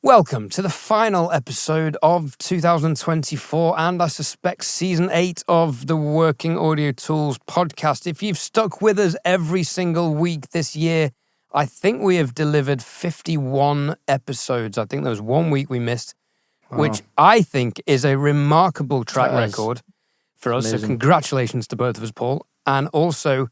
Welcome to the final episode of 2024 and I suspect season 8 of the Working Audio Tools podcast. If you've stuck with us every single week this year, I think we have delivered 51 episodes. I think there was 1 week we missed, which I think is a remarkable track record for us. Amazing. So congratulations to both of us, Paul. And also,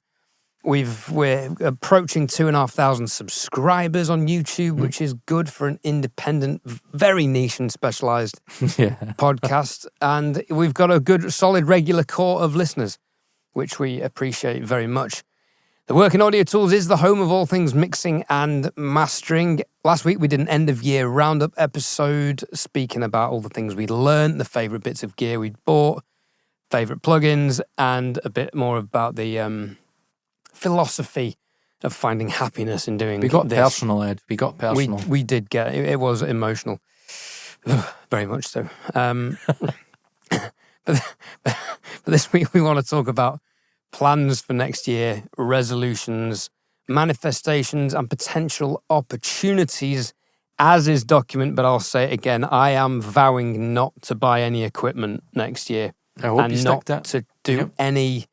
we're approaching 2,500 subscribers on YouTube, which is good for an independent, very niche and specialized podcast. And we've got a good, solid, regular core of listeners, which we appreciate very much. The Working Audio Tools is the home of all things mixing and mastering. Last week, we did an end-of-year roundup episode speaking about all the things we learned, the favorite bits of gear we'd bought, favorite plugins, and a bit more about the philosophy of finding happiness in doing this. We got personal, Ed. We got personal. We did get it. It was emotional. Very much so. But this week we want to talk about plans for next year, resolutions, manifestations, and potential opportunities, as is document. But I'll say it again, I am vowing not to buy any equipment next year. I hope and you not stick to do any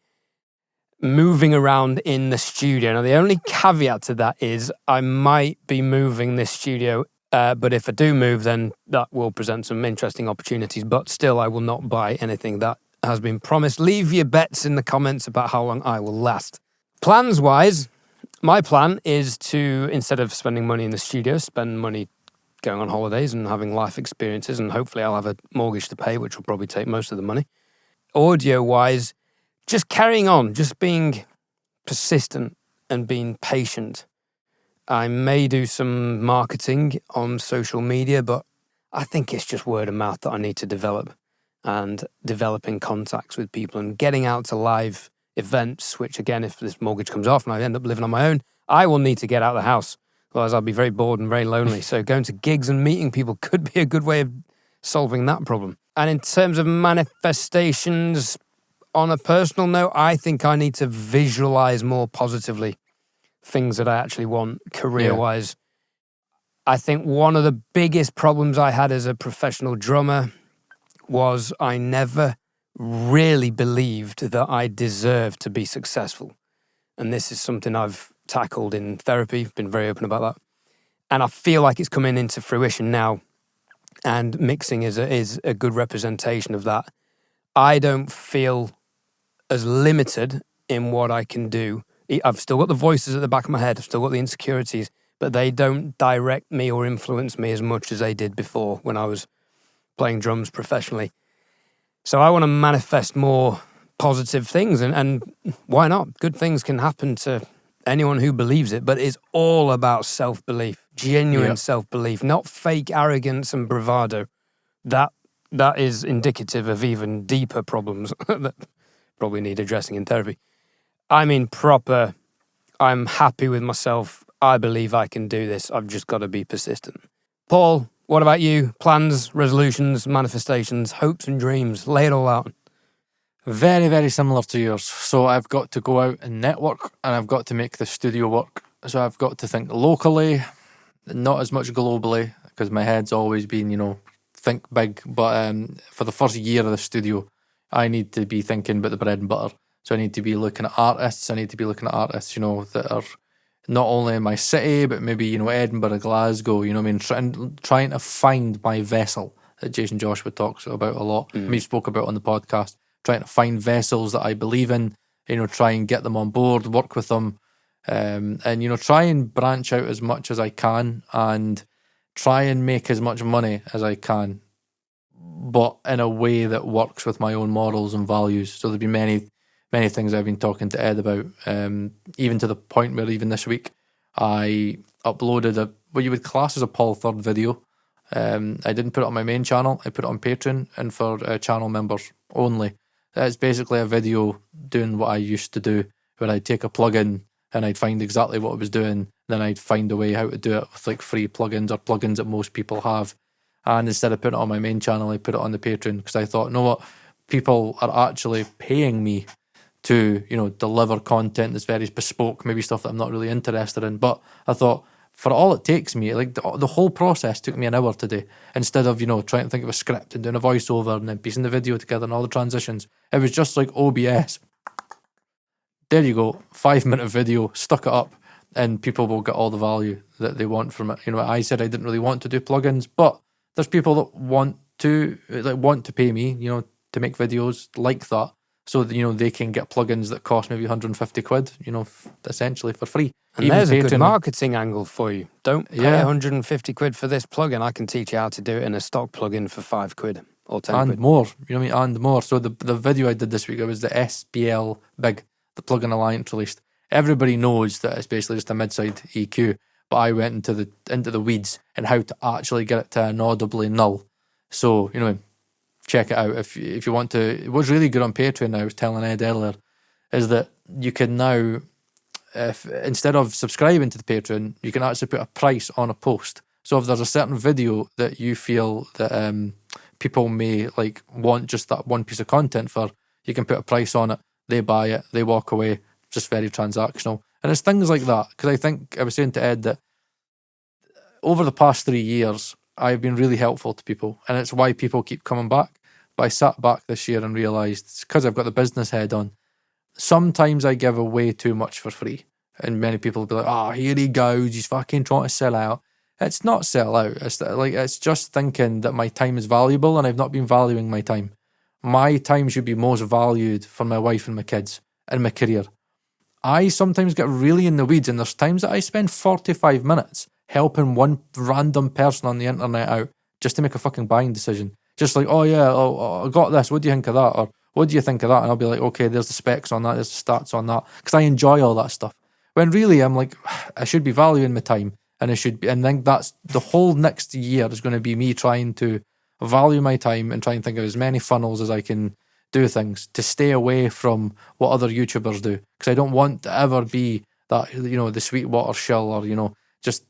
moving around in the studio. Now, the only caveat to that is I might be moving this studio, but if I do move, then that will present some interesting opportunities. But still, I will not buy anything that has been promised. Leave your bets in the comments about how long I will last. Plans-wise, my plan is to, instead of spending money in the studio, spend money going on holidays and having life experiences, and hopefully I'll have a mortgage to pay, which will probably take most of the money. Audio-wise, just carrying on, just being persistent and being patient. I may do some marketing on social media, but I think it's just word of mouth that I need to develop, and developing contacts with people and getting out to live events, which again, if this mortgage comes off and I end up living on my own, I will need to get out of the house. Otherwise I'll be very bored and very lonely. So going to gigs and meeting people could be a good way of solving that problem. And in terms of manifestations, on a personal note, I think I need to visualize more positively things that I actually want career-wise. I think one of the biggest problems I had as a professional drummer was I never really believed that I deserved to be successful. And this is something I've tackled in therapy, been very open about that. And I feel like it's coming into fruition now. And mixing is a good representation of that. I don't feel as limited in what I can do. I've still got the voices at the back of my head, I've still got the insecurities, but they don't direct me or influence me as much as they did before when I was playing drums professionally. So I want to manifest more positive things, and why not? Good things can happen to anyone who believes it, but it's all about self-belief, genuine self-belief, not fake arrogance and bravado. That is indicative of even deeper problems that probably need addressing in therapy. I mean proper, I'm happy with myself, I believe I can do this, I've just got to be persistent. Paul, what about you? Plans, resolutions, manifestations, hopes and dreams? Lay it all out. Very, very similar to yours. So I've got to go out and network, and I've got to make the studio work. So I've got to think locally, not as much globally, because my head's always been, think big. But for the first year of the studio, I need to be thinking about the bread and butter. So I need to be looking at artists. I need to be looking at artists, that are not only in my city, but maybe, Edinburgh, Glasgow, trying to find my vessel that Jason Joshua talks about a lot. And we spoke about on the podcast, trying to find vessels that I believe in, try and get them on board, work with them, and, try and branch out as much as I can and try and make as much money as I can, but in a way that works with my own morals and values. So there'll be many things I've been talking to Ed about, even to the point where even this week I uploaded what you would class as a Paul Third video. I didn't put it on my main channel, I put it on Patreon and for channel members only. It's basically a video doing what I used to do, where I'd take a plugin and I'd find exactly what I was doing, then I'd find a way how to do it with like free plugins or plugins that most people have. And instead of putting it on my main channel, I put it on the Patreon, because I thought, what? People are actually paying me to, deliver content that's very bespoke, maybe stuff that I'm not really interested in. But I thought, for all it takes me, like the whole process took me an hour today, instead of, trying to think of a script and doing a voiceover and then piecing the video together and all the transitions. It was just like OBS. There you go, 5-minute video, stuck it up, and people will get all the value that they want from it. I said I didn't really want to do plugins, but there's people that want to pay me, to make videos like that, so that, they can get plugins that cost maybe 150 quid, essentially for free. And Even there's a good Patreon- marketing angle for you. Don't pay 150 quid for this plugin. I can teach you how to do it in a stock plugin for 5 quid or 10 and quid. more, and more. So the video I did this week, it was the SPL Big, the plugin Alliance released. Everybody knows that it's basically just a mid-side EQ, but I went into the weeds and how to actually get it to an audibly null. So, check it out if you want to. What's really good on Patreon, I was telling Ed earlier, is that you can now, if instead of subscribing to the Patreon, you can actually put a price on a post. So if there's a certain video that you feel that people may want just that one piece of content for, you can put a price on it. They buy it, they walk away. Just very transactional. And it's things like that, because I think I was saying to Ed that over the past 3 years, I've been really helpful to people, and it's why people keep coming back. But I sat back this year and realised, it's because I've got the business head on, sometimes I give away too much for free. And many people will be like, oh, here he goes, he's fucking trying to sell out. It's not sell out. It's just thinking that my time is valuable, and I've not been valuing my time. My time should be most valued for my wife and my kids and my career. I sometimes get really in the weeds, and there's times that I spend 45 minutes helping one random person on the internet out just to make a fucking buying decision. Just like, I got this, what do you think of that? Or what do you think of that? And I'll be like, okay, there's the specs on that, there's the stats on that, because I enjoy all that stuff. When really I'm like, I should be valuing my time, and I should be, and then that's the whole next year is going to be me trying to value my time and try and think of as many funnels as I can do things to stay away from what other YouTubers do, because I don't want to ever be that, the Sweetwater shill, or just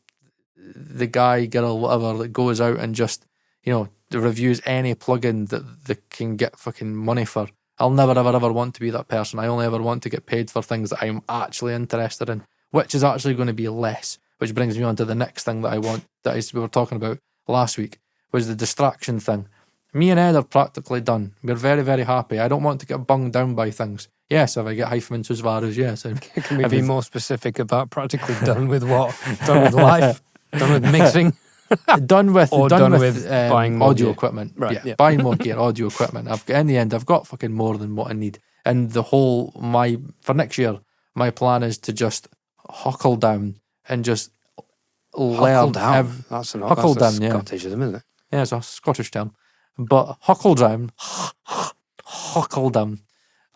the guy, girl, whatever, that goes out and just reviews any plugin that they can get fucking money for. I'll never ever want to be that person. I only ever want to get paid for things that I'm actually interested in, which is actually going to be less. Which brings me on to the next thing that I want, we were talking about last week, was the distraction thing. Me and Ed are practically done. We're very, very happy. I don't want to get bunged down by things. Yes, if I get Hifiman Headphones, yes. Can we be more specific about practically done with what? Done with life? Done with mixing? done with buying more audio gear. equipment. Right, yeah, buying more gear, audio equipment. In the end, I've got fucking more than what I need. And for next year, my plan is to just huckle down and just Huckle down? That's Scottish, isn't it? Yeah, it's a Scottish term. But huckle down,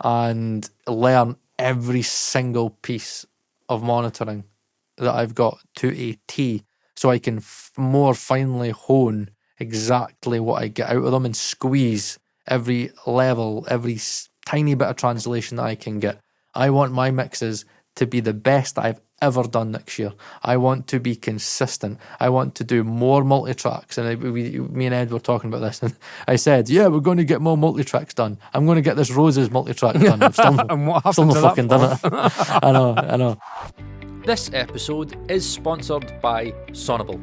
and learn every single piece of monitoring that I've got to a T, so I can more finely hone exactly what I get out of them and squeeze every level, every tiny bit of translation that I can get. I want my mixes to be the best I've ever done next year. I want to be consistent. I want to do more multi-tracks. And me and Ed were talking about this, and I said, yeah, we're going to get more multi-tracks done. I'm going to get this Roses multi-track done. I've still, And what happened still not to fucking that done it. I know. This episode is sponsored by Sonable.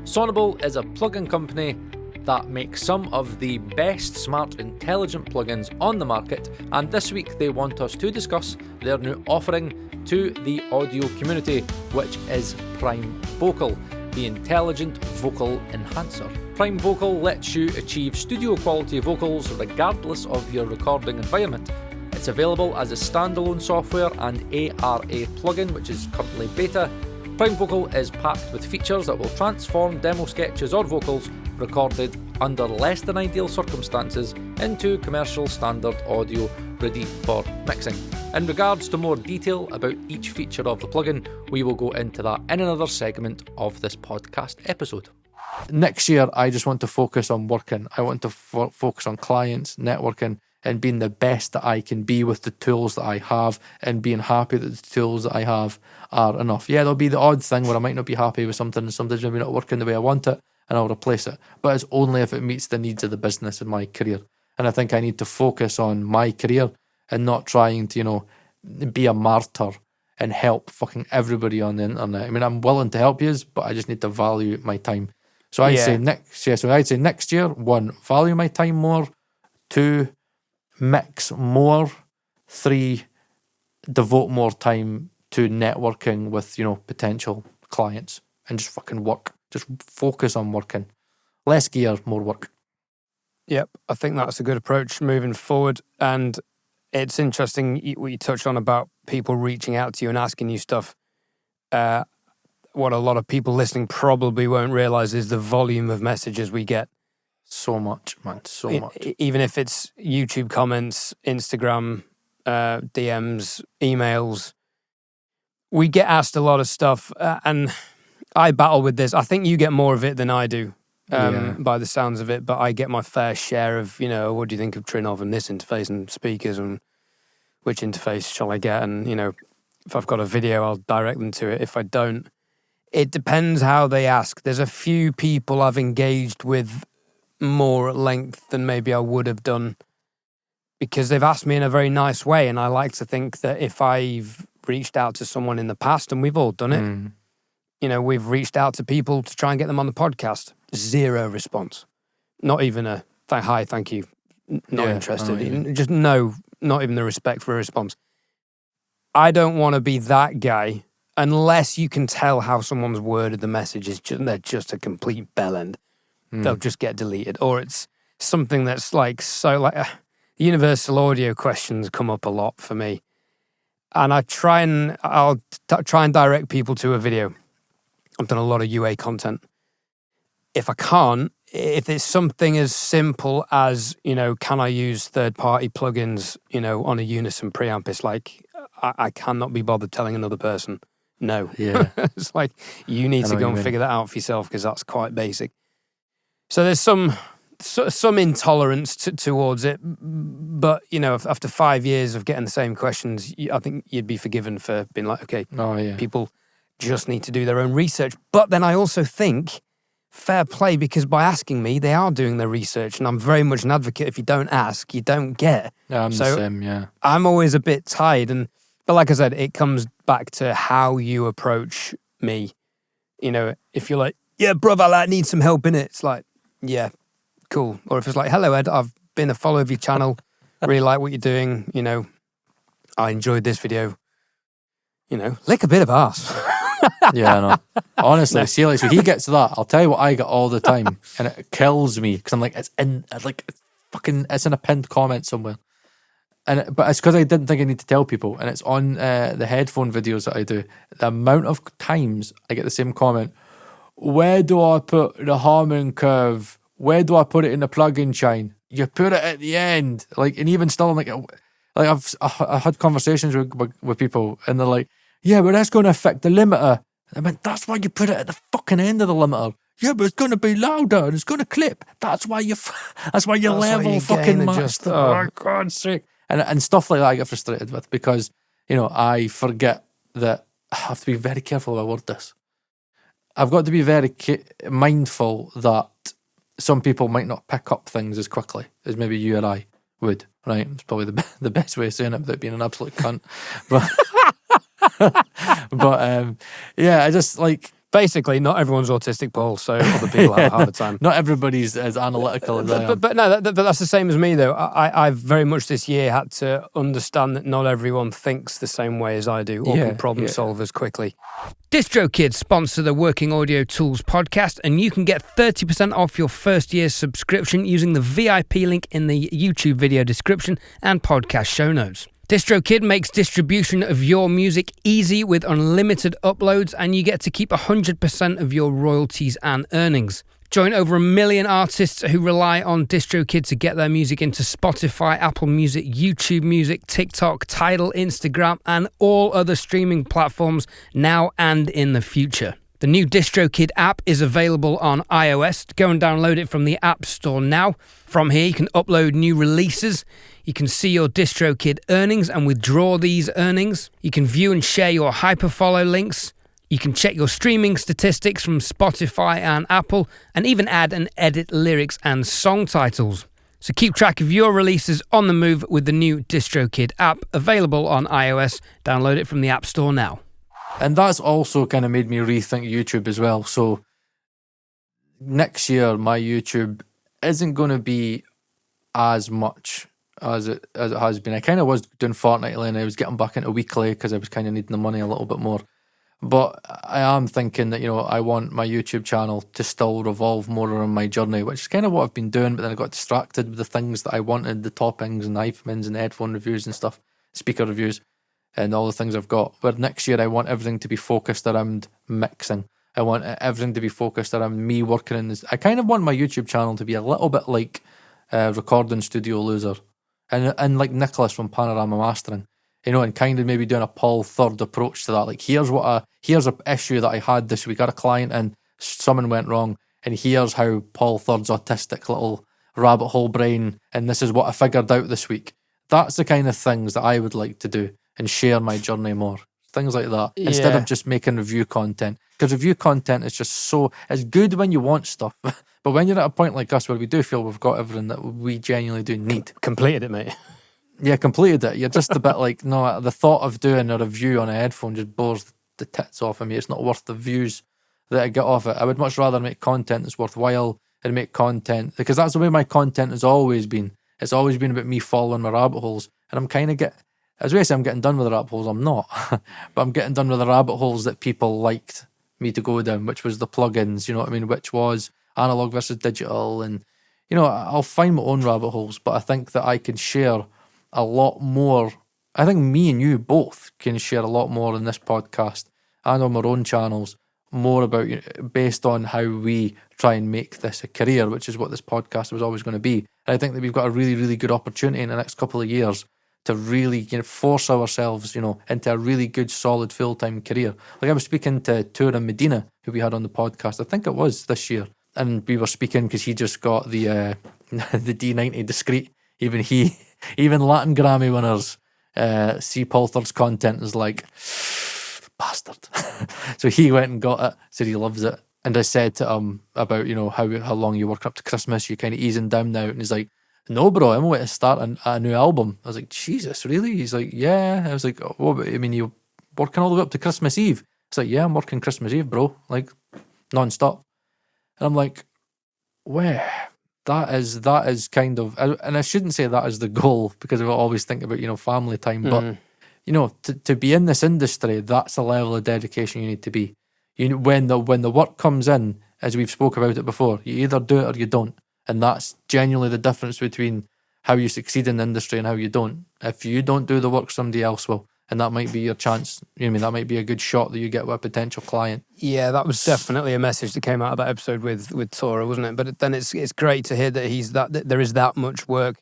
Sonable is a plugin company that makes some of the best smart intelligent plugins on the market, and this week they want us to discuss their new offering to the audio community, which is Prime Vocal, the intelligent vocal enhancer. Prime Vocal lets you achieve studio quality vocals regardless of your recording environment. It's available as a standalone software and ARA plugin, which is currently beta. Prime Vocal is packed with features that will transform demo sketches or vocals recorded under less than ideal circumstances into commercial standard audio ready for mixing. In regards to more detail about each feature of the plugin, we will go into that in another segment of this podcast episode. Next year, I just want to focus on working. I want to focus on clients, networking, and being the best that I can be with the tools that I have, and being happy that the tools that I have are enough. Yeah, there'll be the odd thing where I might not be happy with something, and something's maybe not working the way I want it, and I'll replace it. But it's only if it meets the needs of the business and my career. And I think I need to focus on my career and not trying to, be a martyr and help fucking everybody on the internet. I mean, I'm willing to help you, but I just need to value my time. So I'd say next year, 1, value my time more. 2, mix more. 3, devote more time to networking with, potential clients and just fucking work. Just focus on working. Less gear, more work. Yep, I think that's a good approach moving forward. And it's interesting what you touched on about people reaching out to you and asking you stuff. What a lot of people listening probably won't realize is the volume of messages we get. So much, man, so much. Even if it's YouTube comments, Instagram, DMs, emails, we get asked a lot of stuff. And I battle with this. I think you get more of it than I do. By the sounds of it, but I get my fair share of, what do you think of Trinov and this interface and speakers and which interface shall I get? And, if I've got a video, I'll direct them to it. If I don't, it depends how they ask. There's a few people I've engaged with more at length than maybe I would have done because they've asked me in a very nice way. And I like to think that if I've reached out to someone in the past, and we've all done it, we've reached out to people to try and get them on the podcast. 0 response. Not even a hi, thank you, not interested. Just no, not even the respect for a response. I don't want to be that guy unless you can tell how someone's worded the message is they're just a complete bellend. They'll just get deleted. Or it's something that's universal audio questions come up a lot for me. And I'll try and direct people to a video. I've done a lot of UA content. If I can't, if it's something as simple as, can I use third-party plugins, on a Unison preamp, it's like, I cannot be bothered telling another person no. Yeah. It's like, you need to go and figure that out for yourself because that's quite basic. So there's some intolerance towards it, but, after 5 years of getting the same questions, I think you'd be forgiven for being like, okay, people just need to do their own research. But then I also think, fair play, because by asking me, they are doing their research, and I'm very much an advocate. If you don't ask, you don't get. Yeah, I'm the same, yeah. I'm always a bit tired, but like I said, it comes back to how you approach me. If you're like, yeah, brother, I need some help in it, it's like, yeah, cool. Or if it's like, hello, Ed, I've been a follower of your channel, really like what you're doing, I enjoyed this video, lick a bit of arse. Yeah, I know. Honestly, see, so he gets that. I'll tell you what I get all the time, and it kills me because I'm like, it's in a pinned comment somewhere, but it's because I didn't think I need to tell people, and it's on the headphone videos that I do. The amount of times I get the same comment: where do I put the Harman curve? Where do I put it in the plug-in chain? You put it at the end, and even still, I'm like I had conversations with people, and they're like, yeah, but that's going to affect the limiter. I mean, that's why you put it at the fucking end of the limiter. Yeah, but it's going to be louder and it's going to clip. That's why you level fucking match. Oh, God's sake. And stuff like that I get frustrated with because, I forget that I have to be very careful how I word this. I've got to be very mindful that some people might not pick up things as quickly as maybe you or I would, right? It's probably the best way of saying it without being an absolute cunt. But... I just basically not everyone's autistic, Paul, so other people have a harder time. Not everybody's as analytical as I am. But no, but that's the same as me though. I've very much this year had to understand that not everyone thinks the same way as I do or can problem solve as quickly. DistroKid sponsor the Working Audio Tools podcast, and you can get 30% off your first year's subscription using the VIP link in the YouTube video description and podcast show notes. DistroKid makes distribution of your music easy with unlimited uploads, and you get to keep 100% of your royalties and earnings. Join over 1 million artists who rely on DistroKid to get their music into Spotify, Apple Music, YouTube Music, TikTok, Tidal, Instagram, and all other streaming platforms now and in the future. The new DistroKid app is available on iOS. Go and download it from the App Store now. From here, you can upload new releases. You can see your DistroKid earnings and withdraw these earnings. You can view and share your hyperfollow links. You can check your streaming statistics from Spotify and Apple, and even add and edit lyrics and song titles. So keep track of your releases on the move with the new DistroKid app, available on iOS. Download it from the App Store now. And that's also kind of made me rethink YouTube as well. So next year, my YouTube isn't going to be as much as it has been. I kind of was doing fortnightly and I was getting back into weekly because I was kind of needing the money a little bit more. But I am thinking that, I want my YouTube channel to still revolve more around my journey, which is kind of what I've been doing, but then I got distracted with the things that I wanted, the toppings and the Hifimans and the headphone reviews and stuff, speaker reviews, and all the things I've got. But next year I want everything to be focused around mixing. I want everything to be focused around me working in this. I kind of want my YouTube channel to be a little bit like Recording Studio Loser and like Nicholas from Panorama Mastering. And kind of maybe doing a Paul Third approach to that. Like, here's an issue that I had this week. I had a client and something went wrong, and here's how Paul Third's autistic little rabbit hole brain, and this is what I figured out this week. That's the kind of things that I would like to do and share my journey more. Things like that. Yeah. Instead of just making review content. Because review content is just it's good when you want stuff. But when you're at a point like us where we do feel we've got everything that we genuinely do need. Completed it, mate. Yeah, completed it. You're just a bit like, no, the thought of doing a review on a headphone just bores the tits off of me. It's not worth the views that I get off it. I would much rather make content that's worthwhile and make content, because that's the way my content has always been. It's always been about me following my rabbit holes. And I'm kind of as we say, I'm getting done with the rabbit holes. I'm not. But I'm getting done with the rabbit holes that people liked me to go down, which was the plugins, you know what I mean? Which was analog versus digital. And, I'll find my own rabbit holes, but I think that I can share a lot more. I think me and you both can share a lot more in this podcast and on our own channels, more about, based on how we try and make this a career, which is what this podcast was always going to be. And I think that we've got a really, really good opportunity in the next couple of years to really force ourselves, into a really good, solid, full-time career. Like, I was speaking to Turan Medina, who we had on the podcast, I think it was this year, and we were speaking because he just got the the D90 Discreet. Even Latin Grammy winners see Paul Third's content as like, bastard. So he went and got it, said he loves it. And I said to him about, how long you working up to Christmas, you kind of easing down now. And he's like, no, bro, I'm waiting to start a new album. I was like, Jesus, really? He's like, yeah. I was like, oh, but, you working all the way up to Christmas Eve? It's like, yeah, I'm working Christmas Eve, bro, like non-stop. And I'm like, where? That is kind of, and I shouldn't say that is the goal, because I always think about, family time, but, to be in this industry, that's the level of dedication you need to be. When the work comes in, as we've spoke about it before, you either do it or you don't. And that's genuinely the difference between how you succeed in the industry and how you don't. If you don't do the work, somebody else will. And that might be your chance. That might be a good shot that you get with a potential client. Yeah, that was definitely a message that came out of that episode with Tora, wasn't it? But then it's great to hear that there is that much work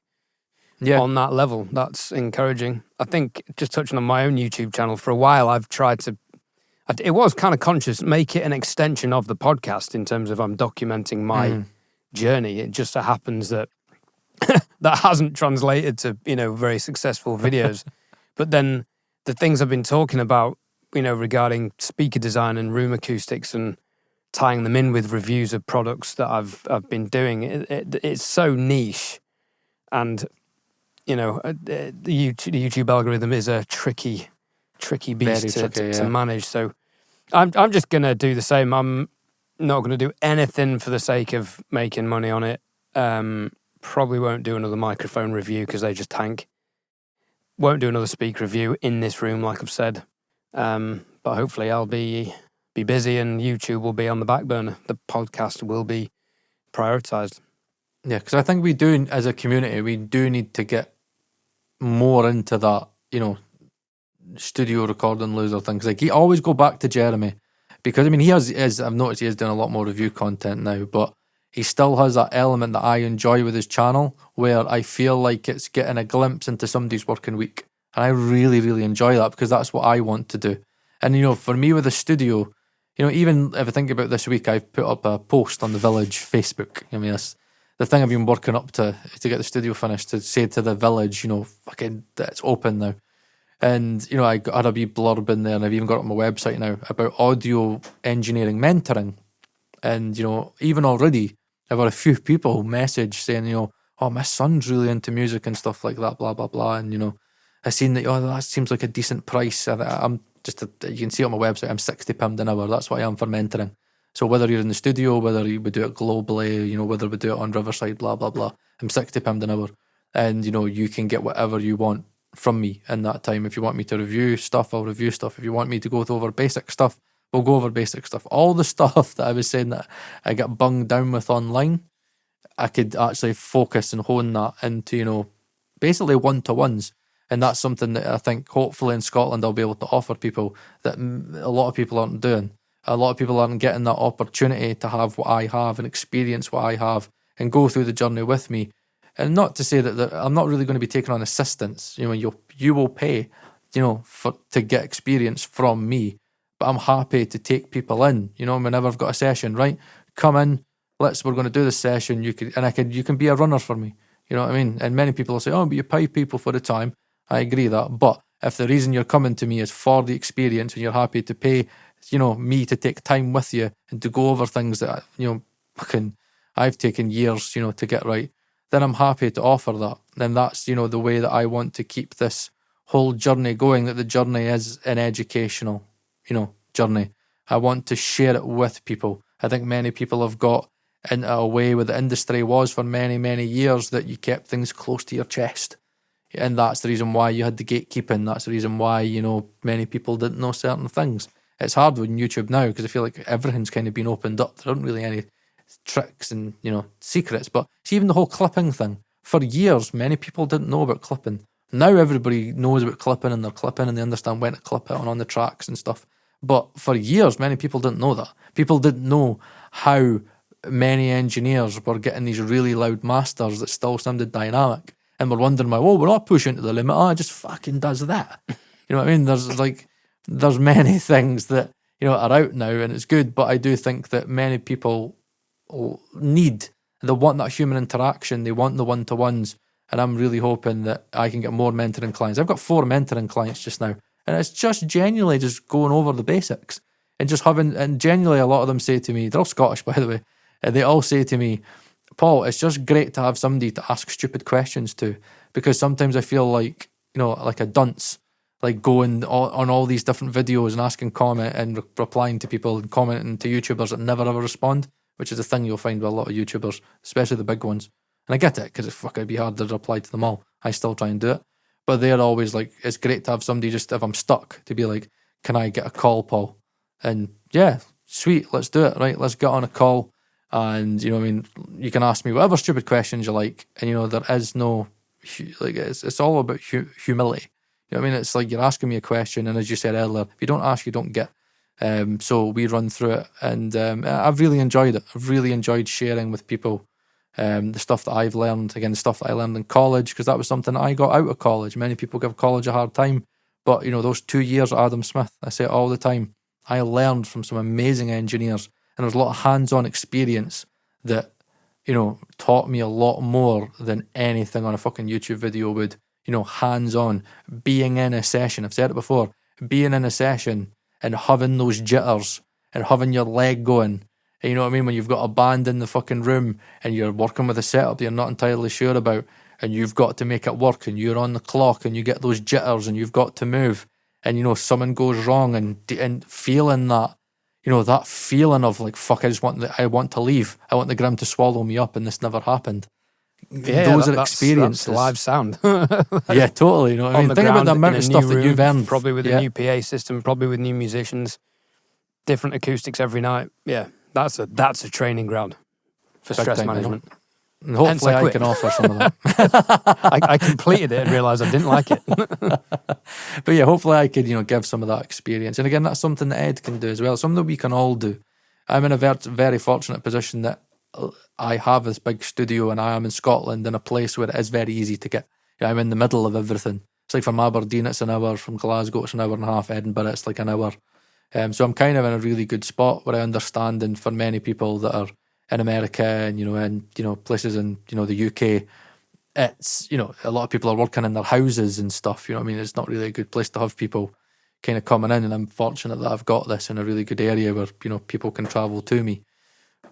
on that level. That's encouraging. I think, just touching on my own YouTube channel, for a while I've tried to, it was kind of conscious, make it an extension of the podcast in terms of I'm documenting my journey. It just so happens that that hasn't translated to, very successful videos. But then the things I've been talking about, regarding speaker design and room acoustics and tying them in with reviews of products that I've been doing, it's so niche. And, the YouTube algorithm is a tricky beast to manage. So I'm just going to do the same. I'm not going to do anything for the sake of making money on it. Probably won't do another microphone review because they just tank. Won't do another speaker review in this room, like I've said. But hopefully I'll be busy and YouTube will be on the back burner. The podcast will be prioritised. Yeah, because I think we do, as a community, we do need to get more into that, studio recording loser things. Like, you always go back to Jeremy, because I've noticed he has done a lot more review content now, but he still has that element that I enjoy with his channel, where I feel like it's getting a glimpse into somebody's working week. And I really, really enjoy that, because that's what I want to do. And, for me with the studio, even if I think about this week, I've put up a post on the Village Facebook. That's the thing I've been working up to get the studio finished, to say to the Village, fucking, that it's open now. And, I had a wee blurb in there, and I've even got it on my website now, about audio engineering mentoring. And, even already, I've had a few people message saying, oh, my son's really into music and stuff like that, blah, blah, blah. And, you know, I seen that, oh, that seems like a decent price. I'm just, you can see on my website, I'm £60 an hour. That's what I am for mentoring. So whether you're in the studio, whether we do it globally, you know, whether we do it on Riverside, blah, blah, blah, I'm £60 an hour. And, you know, you can get whatever you want from me in that time. If you want me to review stuff, I'll review stuff. If you want me to go over basic stuff, we'll go over basic stuff. All the stuff that I was saying that I get bunged down with online, I could actually focus and hone that into, you know, basically one-to-ones. And that's something that I think hopefully in Scotland I'll be able to offer people that a lot of people aren't doing. A lot of people aren't getting that opportunity to have what I have and experience what I have and go through the journey with me. And not to say that I'm not really going to be taking on assistance. You know, you will pay, you know, to get experience from me. But I'm happy to take people in. You know, whenever I've got a session, right? Come in, we're going to do this session. You can be a runner for me. You know what I mean? And many people will say, oh, but you pay people for the time. I agree that. But if the reason you're coming to me is for the experience and you're happy to pay, you know, me to take time with you and to go over things that, you know, I've taken years, you know, to get right, then I'm happy to offer that. And that's, you know, the way that I want to keep this whole journey going, that the journey is an educational, you know, journey. I want to share it with people. I think many people have got into a way where the industry was for many, many years that you kept things close to your chest. And that's the reason why you had the gatekeeping. That's the reason why, you know, many people didn't know certain things. It's hard with YouTube now because I feel like everything's kind of been opened up. There aren't really any tricks and, you know, secrets. But see, even the whole clipping thing, for years, many people didn't know about clipping. Now everybody knows about clipping and they're clipping and they understand when to clip it on the tracks and stuff. But for years, many people didn't know that. People didn't know how many engineers were getting these really loud masters that still sounded dynamic. And we're wondering why, we're not pushing to the limit. Oh, it just fucking does that. You know what I mean? There's many things that, you know, are out now and it's good, but I do think that many people they want that human interaction, they want the one-to-ones, and I'm really hoping that I can get more mentoring clients. I've got 4 mentoring clients just now, and it's just genuinely just going over the basics and just having, and genuinely a lot of them say to me, they're all Scottish by the way, they all say to me, Paul, it's just great to have somebody to ask stupid questions to, because sometimes I feel like, you know, like a dunce, like going on all these different videos and asking comment and replying to people and commenting to YouTubers that never ever respond, which is a thing you'll find with a lot of YouTubers, especially the big ones. And I get it, because it'd be hard to reply to them all. I still try and do it. But they're always like, it's great to have somebody just, if I'm stuck, to be like, can I get a call, Paul? And yeah, sweet, let's do it, right? Let's get on a call. And, you know what I mean, you can ask me whatever stupid questions you like. And, you know, there is no, like, it's all about humility. You know what I mean? It's like you're asking me a question, and as you said earlier, if you don't ask, you don't get. So we run through it, and I've really enjoyed it. I've really enjoyed sharing with people the stuff that I've learned. Again, the stuff that I learned in college, because that was something I got out of college. Many people give college a hard time, but, you know, those 2 years at Adam Smith, I say it all the time, I learned from some amazing engineers, and there's a lot of hands-on experience that, you know, taught me a lot more than anything on a fucking YouTube video would. You know, hands-on, being in a session. I've said it before, being in a session and having those jitters and having your leg going. And you know what I mean? When you've got a band in the fucking room and you're working with a setup that you're not entirely sure about, and you've got to make it work, and you're on the clock and you get those jitters and you've got to move, and, you know, something goes wrong, and feeling that, you know, that feeling of like, fuck, I want to leave. I want the ground to swallow me up, and this never happened. Yeah, those are experiences. That's live sound. Yeah, totally. You know what I mean? Think about the amount of stuff that you've earned. Probably with a new PA system, probably with new musicians, different acoustics every night. Yeah, that's a training ground for Big stress time, management. And hopefully I can offer some of that. I completed it and realised I didn't like it. But yeah, hopefully I could, you know, give some of that experience. And again, that's something that Ed can do as well. Something that we can all do. I'm in a very fortunate position that I have this big studio, and I am in Scotland, in a place where it is very easy to get. You know, I'm in the middle of everything. It's like from Aberdeen it's an hour, from Glasgow it's an hour and a half, Edinburgh it's like an hour. So I'm kind of in a really good spot where I understand, and for many people that are in America and, you know, places in, you know, the UK, it's, you know, a lot of people are working in their houses and stuff, you know what I mean? It's not really a good place to have people kind of coming in, and I'm fortunate that I've got this in a really good area where, you know, people can travel to me.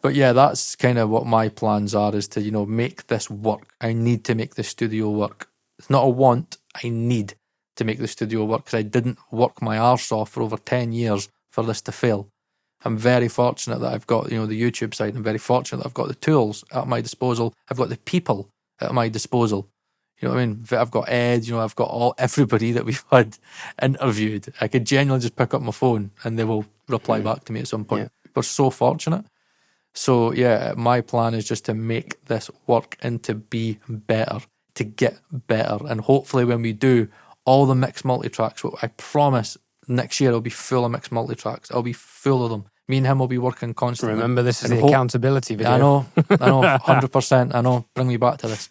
But yeah, that's kind of what my plans are, is to, make this work. I need to make the studio work. It's not a want, I need to make the studio work, because I didn't work my arse off for over 10 years for this to fail. I'm very fortunate that I've got, the YouTube side. I'm very fortunate that I've got the tools at my disposal. I've got the people at my disposal. You know what I mean? I've got Ed, I've got everybody that we've had interviewed. I could genuinely just pick up my phone and they will reply back to me at some point. Yeah. We're so fortunate. So yeah, my plan is just to make this work and to be better, to get better. And hopefully when we do all the mixed multi-tracks, I promise next year it'll be full of mixed multi-tracks. I'll be full of them. Me and him will be working constantly. Remember, this is the accountability video. I know, 100%. I know, bring me back to this.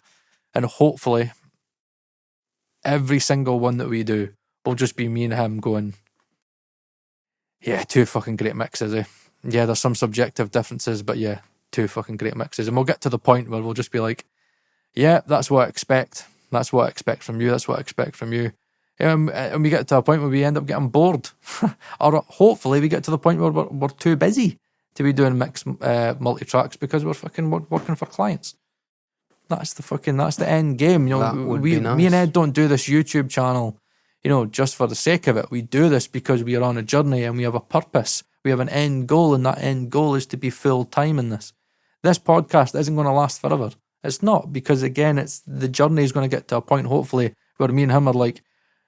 And hopefully every single one that we do will just be me and him going, yeah, 2 fucking great mixes, eh? Yeah, there's some subjective differences, but yeah, 2 fucking great mixes. And we'll get to the point where we'll just be like, yeah, that's what I expect. That's what I expect from you. That's what I expect from you. And we get to a point where we end up getting bored. Or hopefully we get to the point where we're too busy to be doing mixed multi-tracks because we're fucking working for clients. That's the end game. That would be nice. Me and Ed don't do this YouTube channel, just for the sake of it. We do this because we are on a journey and we have a purpose. We have an end goal, and that end goal is to be full time in this. This podcast isn't going to last forever. It's not, because again, the journey is going to get to a point, hopefully, where me and him are like,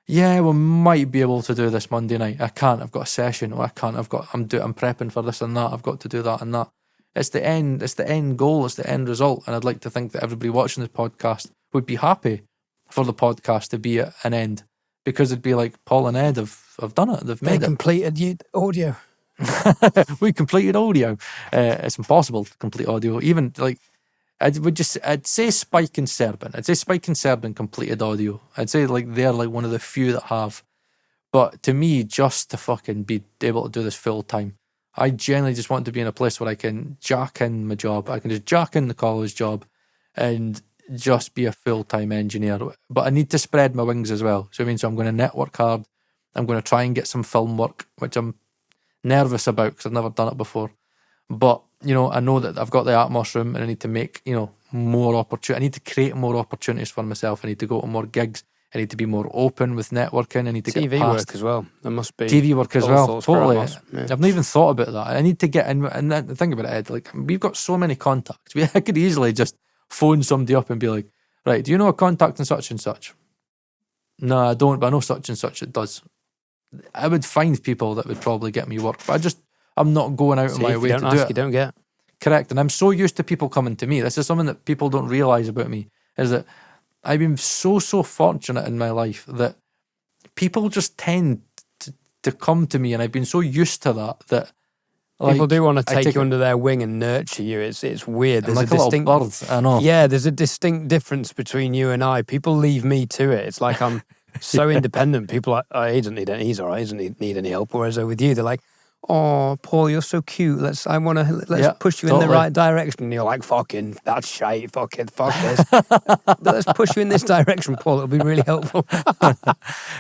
yeah, we might be able to do this Monday night. I can't. I've got a session. Or I can't. I'm prepping for this and that. I've got to do that and that. It's the end. It's the end goal. It's the end result. And I'd like to think that everybody watching this podcast would be happy for the podcast to be at an end, because it'd be like, Paul and Ed have done it. They've made it. Completed audio. We completed audio. It's impossible to complete audio. Even like, I'd say Spike and Serbin. I'd say Spike and Serbin completed audio. I'd say like they're like one of the few that have. But to me, just to fucking be able to do this full time, I generally just want to be in a place where I can jack in my job. I can just jack in the college job and just be a full-time engineer. But I need to spread my wings as well. So I'm going to network hard. I'm going to try and get some film work, which I'm nervous about because I've never done it before. But, I know that I've got the Atmos room and I need to make, more opportunity. I need to create more opportunities for myself. I need to go to more gigs. I need to be more open with networking. I need to TV get past work as well. There must be TV work as well. Totally. Yeah. I've not even thought about that. I need to get in. And the thing about it, Ed, like, we've got so many contacts. I could easily just phone somebody up and be like, right, do you know a contact in such and such? No, I don't, but I know such and such it does. I would find people that would probably get me work, but I'm not going out of my way to do it. You don't get. Correct. And I'm so used to people coming to me. This is something that people don't realise about me, is that I've been so fortunate in my life that people just tend to come to me, and I've been so used to that like, people do want to take you under their wing and nurture you. It's weird. There's like a distinct bird, I know. Yeah, there's a distinct difference between you and I. People leave me to it. It's like I'm so independent. People are like, oh, he doesn't need any. He's all right. He doesn't need any help. Whereas with you, they're like, oh, Paul, you're so cute. Let's push you in the right direction. And you're like, fucking, that's shite. Fuck this. Let's push you in this direction, Paul. It'll be really helpful.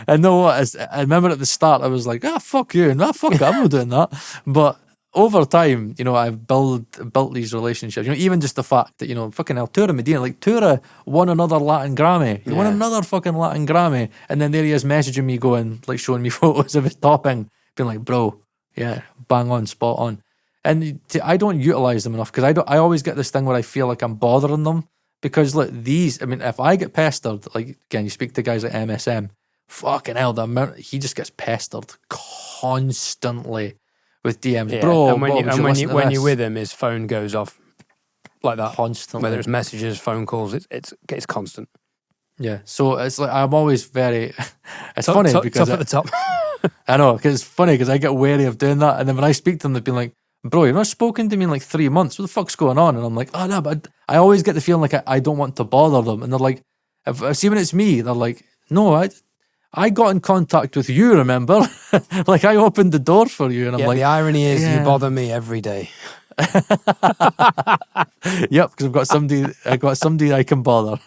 I know what? I remember at the start, I was like, fuck you. Fuck it, I'm not doing that. But over time, I've built these relationships. Even just the fact that, fucking hell, Tura Medina, like Tura won another Latin Grammy. He won another fucking Latin Grammy. And then there he is messaging me going, like showing me photos of his topping, being like, bro, yeah, bang on, spot on. And I don't utilise them enough, because I always get this thing where I feel like I'm bothering them. Because look, if I get pestered, like, again, you speak to guys like MSM, fucking hell, he just gets pestered constantly with DMs. Yeah. Bro, and when you're with him, his phone goes off like that. Constantly. Whether it's messages, phone calls, it's constant. Yeah, so it's like, I'm always very, it's funny because top at the top. I know, because it's funny because I get wary of doing that, and then when I speak to them, they've been like, bro, you've not spoken to me in like 3 months, what the fuck's going on? And I'm like, oh no, but I always get the feeling like I don't want to bother them. And they're like, see, when it's me, they're like, no, I got in contact with you, remember? Like, I opened the door for you. And I'm like, the irony is you bother me every day. Yep, because I got somebody I can bother.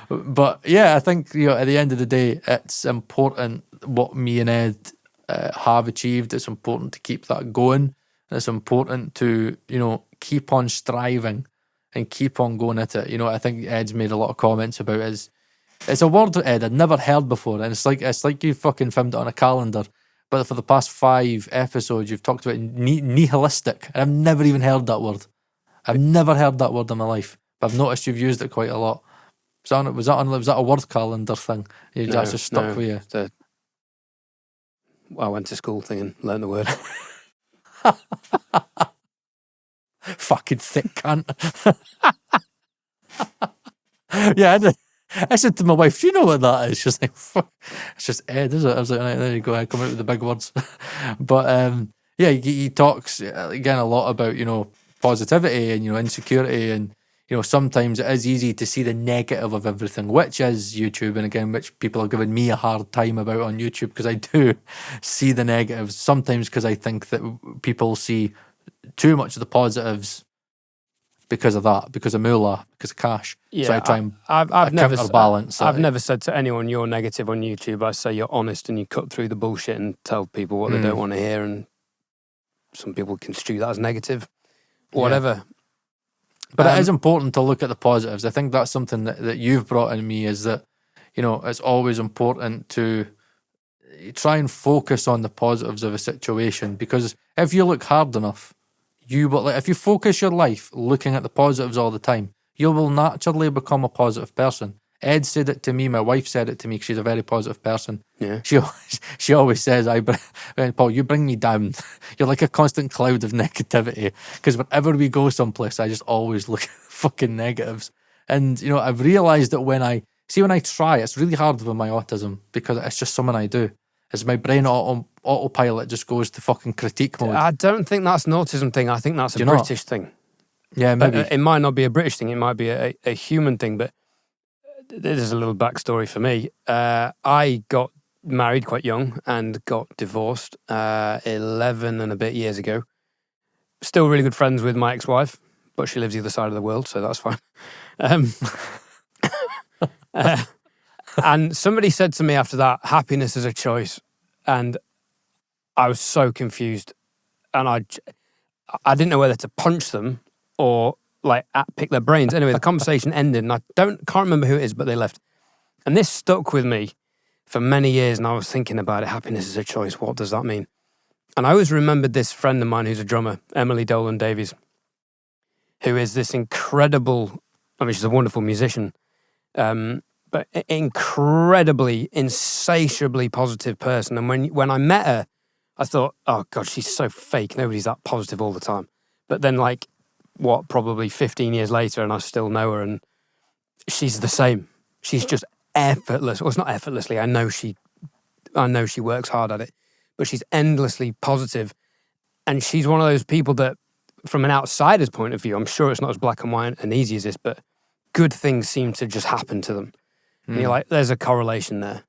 But yeah, I think at the end of the day, it's important what me and Ed have achieved. It's important to keep that going. It's important to keep on striving and keep on going at it. You know, I think Ed's made a lot of comments about it. It's a word, Ed, I'd never heard before, and it's like you fucking filmed it on a calendar. But for the past 5 episodes, you've talked about nihilistic, and I've never even heard that word. I've never heard that word in my life, but I've noticed you've used it quite a lot. Was that a word calendar thing? That's just stuck with you. I went to school thing and learned the word. Fucking thick cunt. Yeah, I said to my wife, do you know what that is? She's like, fuck. It's just Ed, is it? I was like, there you go, I come out with the big words. But yeah, he talks, again, a lot about, you know, positivity and, you know, insecurity. And, you know, sometimes it is easy to see the negative of everything, which is YouTube. And again, which people are giving me a hard time about on YouTube, because I do see the negatives. Sometimes because I think that people see too much of the positives because of that, because of moolah, because of cash. Yeah, so I try and I've never counterbalance. I've never said to anyone you're negative on YouTube. I say you're honest and you cut through the bullshit and tell people what they don't want to hear. And some people construe that as negative, whatever. But it is important to look at the positives. I think that's something that you've brought in me, is that, you know, it's always important to try and focus on the positives of a situation, because if you look hard enough, you will, if you focus your life looking at the positives all the time, you will naturally become a positive person. Ed said it to me, my wife said it to me, because she's a very positive person. Yeah. She always says, Paul, you bring me down. You're like a constant cloud of negativity, because whenever we go someplace, I just always look at fucking negatives. And, you know, I've realised that when I try, it's really hard with my autism, because it's just something I do. It's my brain autopilot just goes to fucking critique mode. I don't think that's an autism thing. I think that's a British thing. Yeah, maybe. It might not be a British thing. It might be a human thing. But there's a little backstory for me. I got married quite young and got divorced 11 and a bit years ago. Still really good friends with my ex-wife, but she lives the other side of the world, so that's fine. And somebody said to me after that, happiness is a choice. And I was so confused. And I didn't know whether to punch them or like pick their brains. Anyway, the conversation ended, and I can't remember who it is, but they left. And this stuck with me for many years, and I was thinking about it. Happiness is a choice. What does that mean? And I always remembered this friend of mine who's a drummer, Emily Dolan Davies, who is this incredible, I mean, she's a wonderful musician, but incredibly, insatiably positive person. And when I met her, I thought, oh God, she's so fake. Nobody's that positive all the time. But then probably 15 years later, and I still know her, and she's the same. She's just effortless. Well, it's not effortlessly. I know she works hard at it, but she's endlessly positive. And she's one of those people that, from an outsider's point of view, I'm sure it's not as black and white and easy as this, but good things seem to just happen to them. And you're like, there's a correlation there.